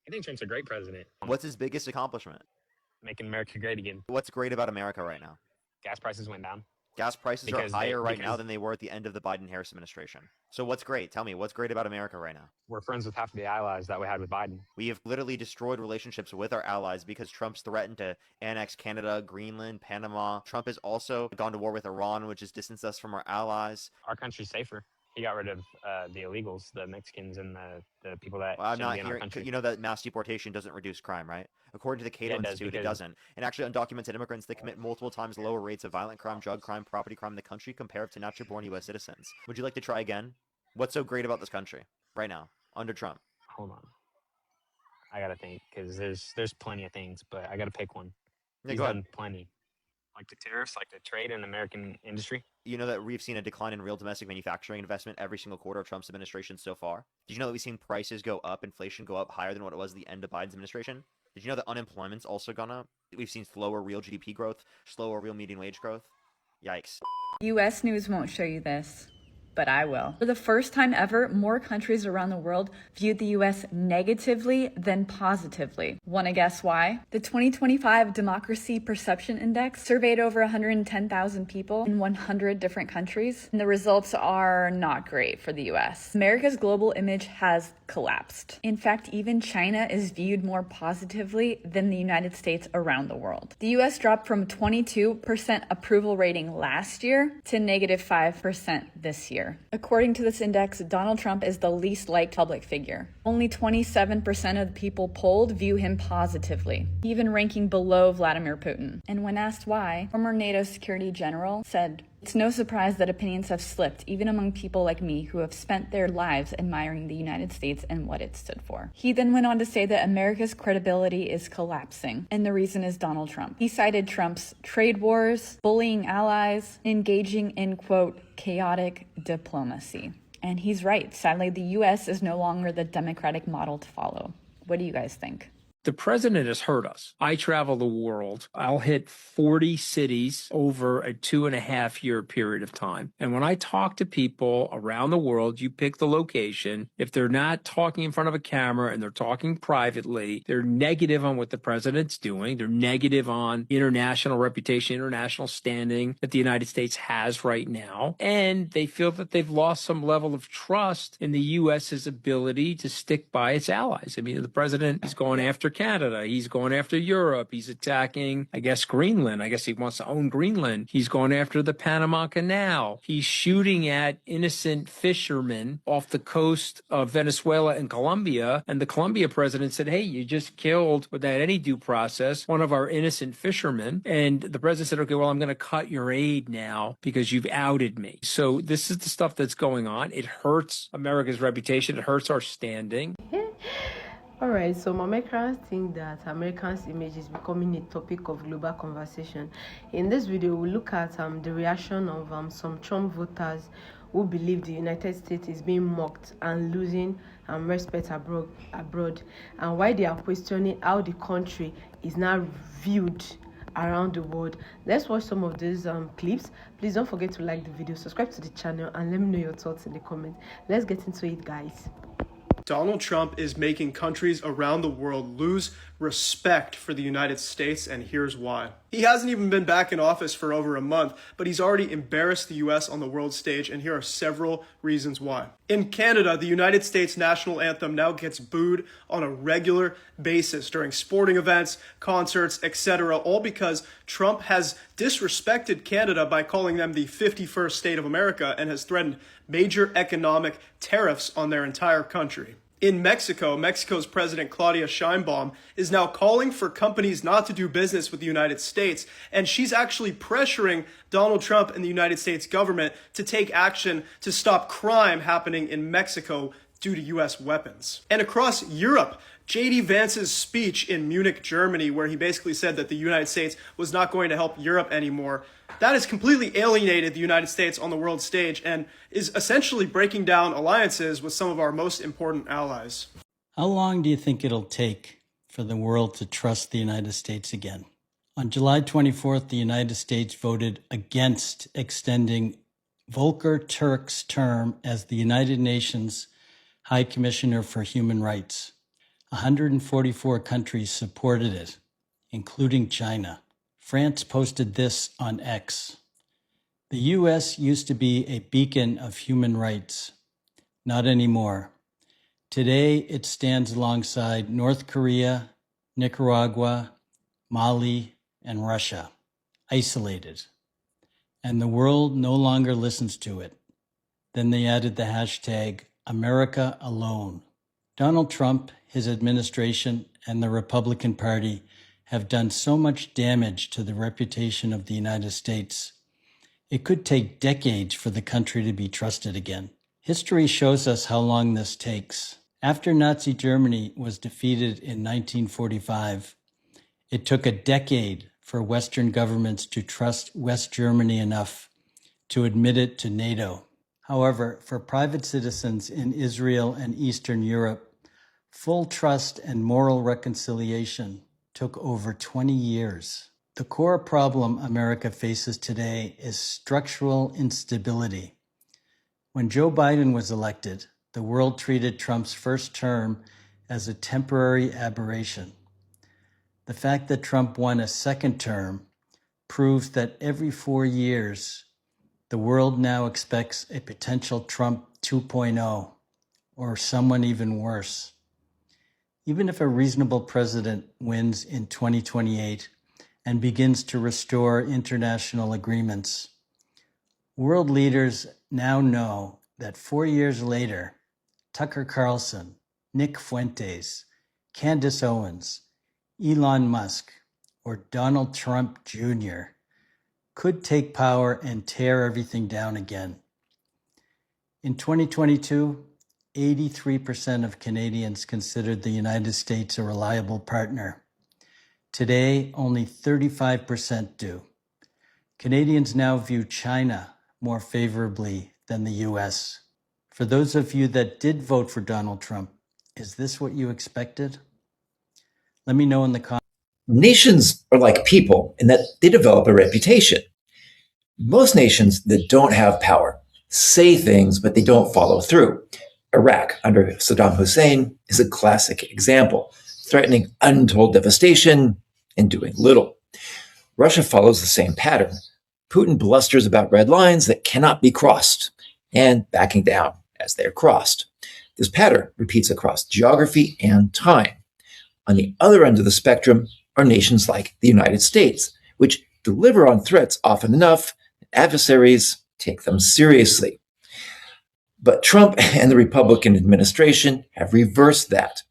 I think Trump's a great president. What's his biggest accomplishment? Making America great again. What's great about America right now? Gas prices went down. Gas prices are higher right now than they were at the end of the Biden-Harris administration. So what's great? Tell me, what's great about America right now? We're friends with half of the allies that we had with Biden. We have literally destroyed relationships with our allies because Trump's threatened to annex Canada, Greenland, Panama. Trump has also gone to war with Iran, which has distanced us from our allies. Our country's safer. He got rid of the illegals, the Mexicans, and the people that I'm not be in our hearing. country. You know that mass deportation doesn't reduce crime, right? According to the Cato Institute, it doesn't. And actually, undocumented immigrants, they commit multiple times lower rates of violent crime, drug crime, property crime in the country compared to natural-born U.S. citizens. Would you like to try again? What's so great about this country right now under Trump? Hold on, I gotta think because there's plenty of things, but I gotta pick one. Yeah, go ahead. Plenty. Like the tariffs, like the trade in American industry. You know that we've seen a decline in real domestic manufacturing investment every single quarter of Trump's administration so far? Did you know that we've seen prices go up, inflation go up higher than what it was at the end of Biden's administration? Did you know that unemployment's also gone up? We've seen slower real GDP growth, slower real median wage growth. Yikes. US News won't show you this, but I will. For the first time ever, more countries around the world viewed the US negatively than positively. Wanna guess why? The 2025 Democracy Perception Index surveyed over 110,000 people in 100 different countries, and the results are not great for the US. America's global image has collapsed. In fact, even China is viewed more positively than the United States around the world. The US dropped from 22% approval rating last year to -5% this year. According to this index, Donald Trump is the least liked public figure. Only 27% of the people polled view him positively, even ranking below Vladimir Putin. And when asked why, former NATO Security General said, "It's no surprise that opinions have slipped, even among people like me who have spent their lives admiring the United States and what it stood for." He then went on to say that America's credibility is collapsing, and the reason is Donald Trump. He cited Trump's trade wars, bullying allies, engaging in, quote, chaotic diplomacy. And he's right. Sadly, the U.S. is no longer the democratic model to follow. What do you guys think? The president has hurt us. I travel the world. I'll hit 40 cities over a 2.5-year period of time. And when I talk to people around the world, you pick the location. If they're not talking in front of a camera and they're talking privately, they're negative on what the president's doing. They're negative on international reputation, international standing that the United States has right now. And they feel that they've lost some level of trust in the U.S.'s ability to stick by its allies. I mean, the president is going after Canada. He's going after Europe. He's attacking, I guess, Greenland. I guess he wants to own Greenland. He's going after the Panama Canal. He's shooting at innocent fishermen off the coast of Venezuela and Colombia. And the Colombia president said, "Hey, you just killed, without any due process, one of our innocent fishermen." And the president said, "Okay, well, I'm going to cut your aid now because you've outed me." So this is the stuff that's going on. It hurts America's reputation. It hurts our standing. Alright, so Americans think that Americans' image is becoming a topic of global conversation. In this video, we'll look at the reaction of some Trump voters who believe the United States is being mocked and losing respect abroad, and why they are questioning how the country is now viewed around the world. Let's watch some of these clips. Please don't forget to like the video, subscribe to the channel, and let me know your thoughts in the comments. Let's get into it, guys. Donald Trump is making countries around the world lose respect for the United States, and here's why. He hasn't even been back in office for over a month, but he's already embarrassed the US on the world stage, and here are several reasons why. In Canada, the United States national anthem now gets booed on a regular basis during sporting events, concerts, etc., all because Trump has disrespected Canada by calling them the 51st state of America and has threatened major economic tariffs on their entire country. In Mexico, Mexico's President Claudia Sheinbaum is now calling for companies not to do business with the United States, and she's actually pressuring Donald Trump and the United States government to take action to stop crime happening in Mexico due to U.S. weapons. And across Europe, J.D. Vance's speech in Munich, Germany, where he basically said that the United States was not going to help Europe anymore, that has completely alienated the United States on the world stage and is essentially breaking down alliances with some of our most important allies. How long do you think it'll take for the world to trust the United States again? On July 24th, the United States voted against extending Volker Turk's term as the United Nations High Commissioner for Human Rights. 144 countries supported it, including China. France posted this on X. The U.S. used to be a beacon of human rights. Not anymore. Today, it stands alongside North Korea, Nicaragua, Mali, and Russia, isolated. And the world no longer listens to it. Then they added the hashtag America Alone. Donald Trump, his administration, and the Republican Party have done so much damage to the reputation of the United States. It could take decades for the country to be trusted again. History shows us how long this takes. After Nazi Germany was defeated in 1945, it took a decade for Western governments to trust West Germany enough to admit it to NATO. However, for private citizens in Israel and Eastern Europe, full trust and moral reconciliation took over 20 years. The core problem America faces today is structural instability. When Joe Biden was elected, the world treated Trump's first term as a temporary aberration. The fact that Trump won a second term proves that every 4 years, the world now expects a potential Trump 2.0, or someone even worse. Even if a reasonable president wins in 2028 and begins to restore international agreements, world leaders now know that 4 years later, Tucker Carlson, Nick Fuentes, Candace Owens, Elon Musk, or Donald Trump Jr. could take power and tear everything down again. In 2022, 83% of Canadians considered the United States a reliable partner. Today, only 35% do. Canadians now view China more favorably than the U.S. For those of you that did vote for Donald Trump, is this what you expected? Let me know in the comments. Nations are like people in that they develop a reputation. Most nations that don't have power say things, but they don't follow through. Iraq under Saddam Hussein is a classic example, threatening untold devastation and doing little. Russia follows the same pattern. Putin blusters about red lines that cannot be crossed and backing down as they're crossed. This pattern repeats across geography and time. On the other end of the spectrum are nations like the United States, which deliver on threats often enough that adversaries take them seriously. But Trump and the Republican administration have reversed that.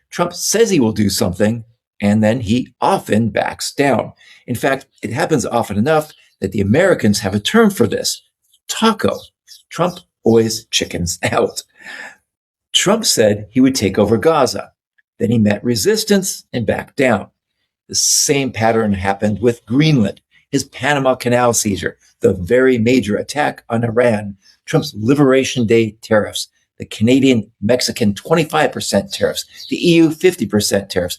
Trump says he will do something, and then he often backs down. In fact, it happens often enough that the Americans have a term for this: taco. Trump always chickens out. Trump said he would take over Gaza. Then he met resistance and backed down. The same pattern happened with Greenland, his Panama Canal seizure, the very major attack on Iran, Trump's Liberation Day tariffs, the Canadian-Mexican 25% tariffs, the EU 50% tariffs.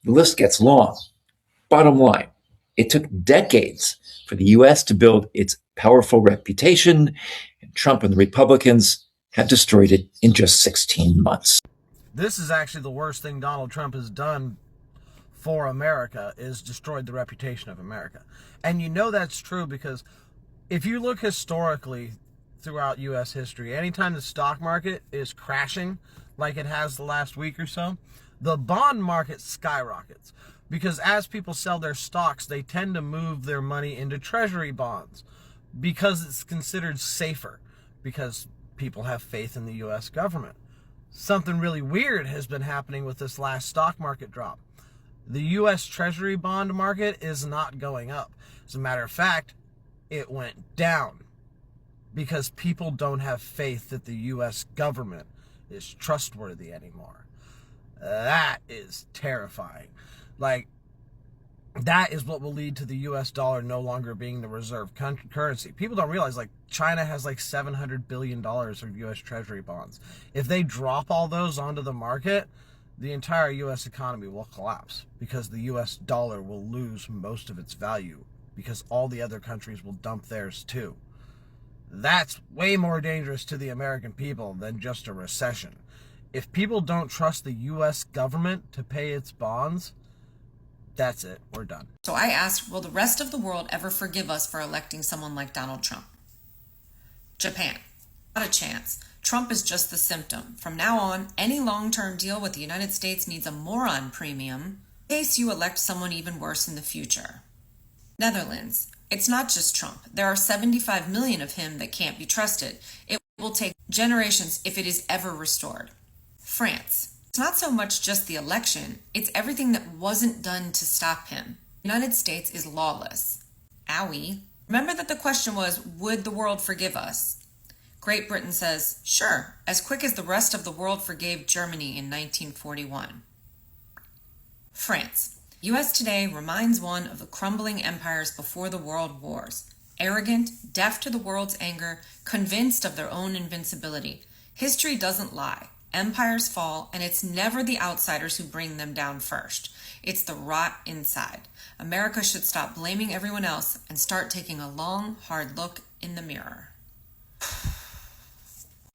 The list gets long. Bottom line, it took decades for the U.S. to build its powerful reputation, and Trump and the Republicans have destroyed it in just 16 months. This is actually the worst thing Donald Trump has done for America, is destroyed the reputation of America. And you know that's true because if you look historically throughout U.S. history, anytime the stock market is crashing like it has the last week or so, the bond market skyrockets. Because as people sell their stocks, they tend to move their money into treasury bonds because it's considered safer, because people have faith in the U.S. government. Something really weird has been happening with this last stock market drop. The U.S. Treasury bond market is not going up. As a matter of fact, it went down because people don't have faith that the U.S. government is trustworthy anymore. That is terrifying. Like, that is what will lead to the U.S. dollar no longer being the reserve currency. People don't realize, like, China has like $700 billion of U.S. Treasury bonds. If they drop all those onto the market, the entire U.S. economy will collapse because the U.S. dollar will lose most of its value because all the other countries will dump theirs too. That's way more dangerous to the American people than just a recession. If people don't trust the U.S. government to pay its bonds, that's it. We're done. So I asked, will the rest of the world ever forgive us for electing someone like Donald Trump? Japan. Not a chance. Trump is just the symptom. From now on, any long-term deal with the United States needs a moron premium in case you elect someone even worse in the future. Netherlands. It's not just Trump. There are 75 million of him that can't be trusted. It will take generations if it is ever restored. France. It's not so much just the election, it's everything that wasn't done to stop him. The United States is lawless. Owie. Remember that the question was, would the world forgive us? Great Britain says, sure, as quick as the rest of the world forgave Germany in 1941. France. U.S. today reminds one of the crumbling empires before the world wars. Arrogant, deaf to the world's anger, convinced of their own invincibility. History doesn't lie. Empires fall, and it's never the outsiders who bring them down first. It's the rot inside. America should stop blaming everyone else and start taking a long, hard look in the mirror.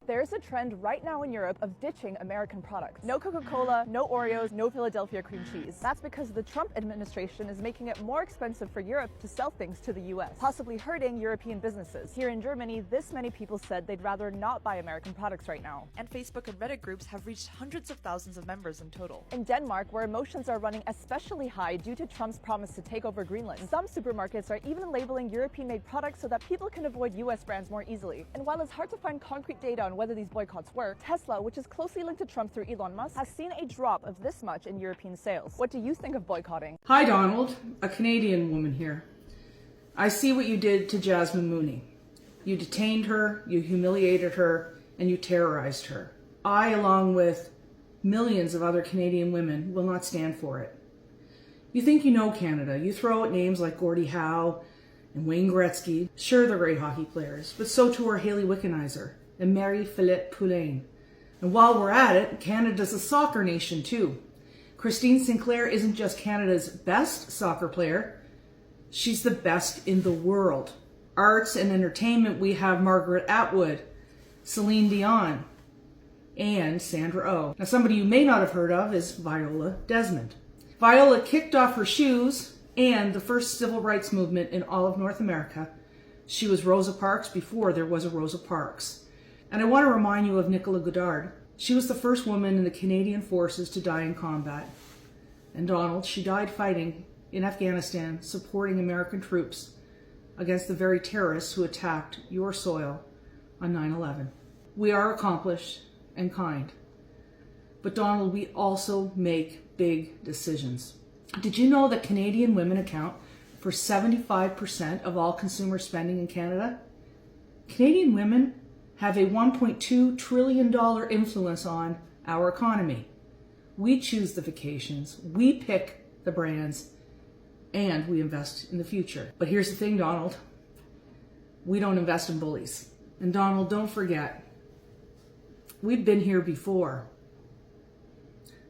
There's a trend right now in Europe of ditching American products. No Coca-Cola, no Oreos, no Philadelphia cream cheese. That's because the Trump administration is making it more expensive for Europe to sell things to the US, possibly hurting European businesses. Here in Germany, this many people said they'd rather not buy American products right now. And Facebook and Reddit groups have reached hundreds of thousands of members in total. In Denmark, where emotions are running especially high due to Trump's promise to take over Greenland, some supermarkets are even labeling European-made products so that people can avoid US brands more easily. And while it's hard to find concrete data on whether these boycotts work, Tesla, which is closely linked to Trump through Elon Musk, has seen a drop of this much in European sales. What do you think of boycotting? Hi Donald, a Canadian woman here. I see what you did to Jasmine Mooney. You detained her, you humiliated her, and you terrorized her. I, along with millions of other Canadian women, will not stand for it. You think you know Canada. You throw out names like Gordie Howe and Wayne Gretzky. Sure, they're great hockey players, but so too are Hayley Wickenheiser and Marie-Philippe Poulain. And while we're at it, Canada's a soccer nation too. Christine Sinclair isn't just Canada's best soccer player, she's the best in the world. Arts and entertainment, we have Margaret Atwood, Celine Dion, and Sandra Oh. Now somebody you may not have heard of is Viola Desmond. Viola kicked off her shoes and the first civil rights movement in all of North America. She was Rosa Parks before there was a Rosa Parks. And I want to remind you of Nicola Goddard. She was the first woman in the Canadian forces to die in combat. And Donald, she died fighting in Afghanistan, supporting American troops against the very terrorists who attacked your soil on 9/11. We are accomplished and kind. But Donald, we also make big decisions. Did you know that Canadian women account for 75% of all consumer spending in Canada? Canadian women have a $1.2 trillion influence on our economy. We choose the vacations, we pick the brands, and we invest in the future. But here's the thing, Donald. We don't invest in bullies. And Donald, don't forget, we've been here before.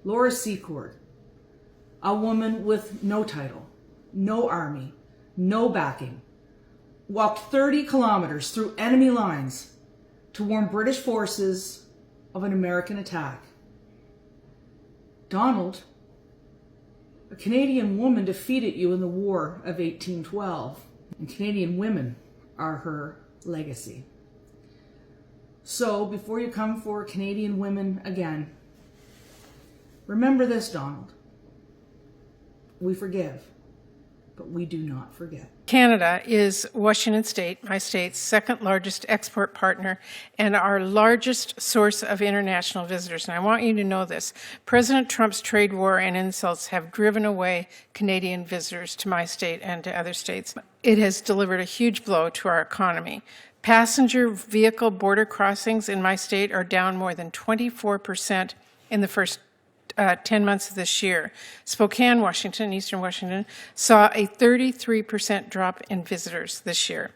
Laura Secord, a woman with no title, no army, no backing, walked 30 kilometers through enemy lines to warn British forces of an American attack. Donald, a Canadian woman defeated you in the War of 1812, and Canadian women are her legacy. So, before you come for Canadian women again, remember this, Donald. We forgive, but we do not forget. Canada is Washington State, my state's second largest export partner and our largest source of international visitors. And I want you to know this. President Trump's trade war and insults have driven away Canadian visitors to my state and to other states. It has delivered a huge blow to our economy. Passenger vehicle border crossings in my state are down more than 24% in the first 10 months of this year. Spokane, Washington, Eastern Washington, saw a 33% drop in visitors this year.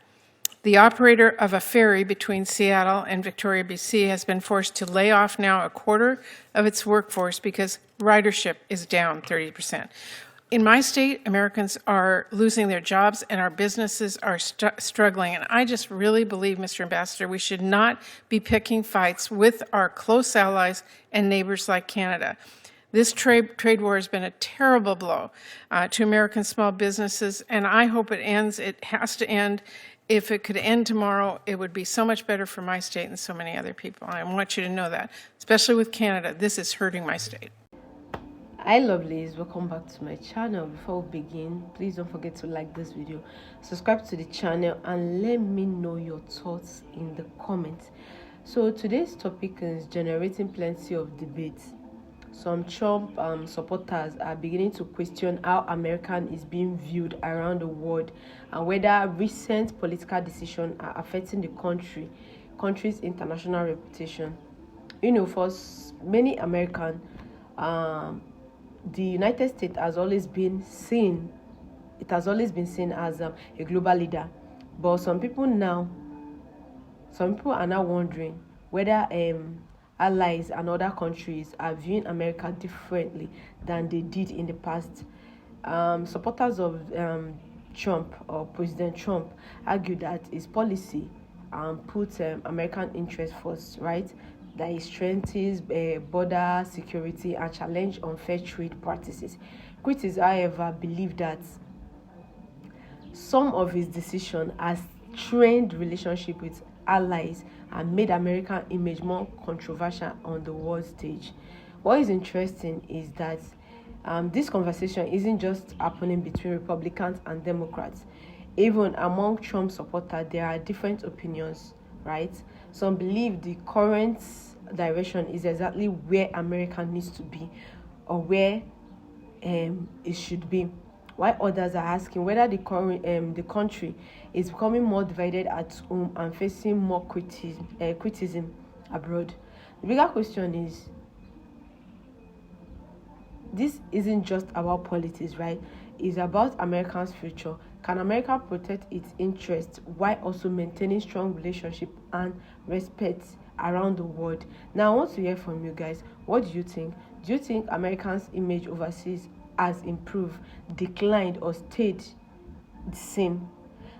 The operator of a ferry between Seattle and Victoria, BC, has been forced to lay off now a quarter of its workforce because ridership is down 30%. In my state, Americans are losing their jobs and our businesses are struggling. And I just really believe, Mr. Ambassador, we should not be picking fights with our close allies and neighbors like Canada. This trade war has been a terrible blow to American small businesses, and I hope it ends. It has to end. If it could end tomorrow, it would be so much better for my state and so many other people. And I want you to know that, especially with Canada. This is hurting my state. Hi lovelies, welcome back to my channel. Before we begin, please don't forget to like this video, subscribe to the channel, and let me know your thoughts in the comments. So today's topic is generating plenty of debates. Some Trump supporters are beginning to question how America is being viewed around the world and whether recent political decisions are affecting the country's international reputation. You know, for many Americans, the United States has always been seen as a global leader. But some people are now wondering whether allies and other countries are viewing America differently than they did in the past. Supporters of Trump or President Trump argue that his policy puts American interests first, right? That it strengthens border security and challenge unfair trade practices. Critics, however, believe that some of his decisions has strained relationship with allies and made American image more controversial on the world stage. What is interesting is that this conversation isn't just happening between Republicans and Democrats. Even among Trump supporters, there are different opinions, right? Some believe the current direction is exactly where America needs to be or where it should be, while others are asking whether the country is becoming more divided at home and facing more criticism abroad. The bigger question is, this isn't just about politics, right? It's about America's future. Can America protect its interests while also maintaining strong relationship and respect around the world? Now, I want to hear from you guys. What do you think? Do you think Americans' image overseas has improved, declined, or stayed the same?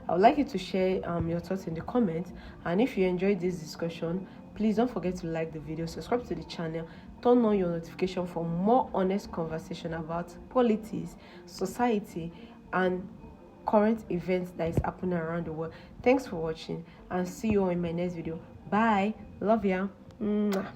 I would like you to share your thoughts in the comments. And if you enjoyed this discussion, please don't forget to like the video, subscribe to the channel, turn on your notification for more honest conversation about politics, society, and current events that is happening around the world. Thanks for watching, and see you all in my next video. Bye. Love ya. Mwah.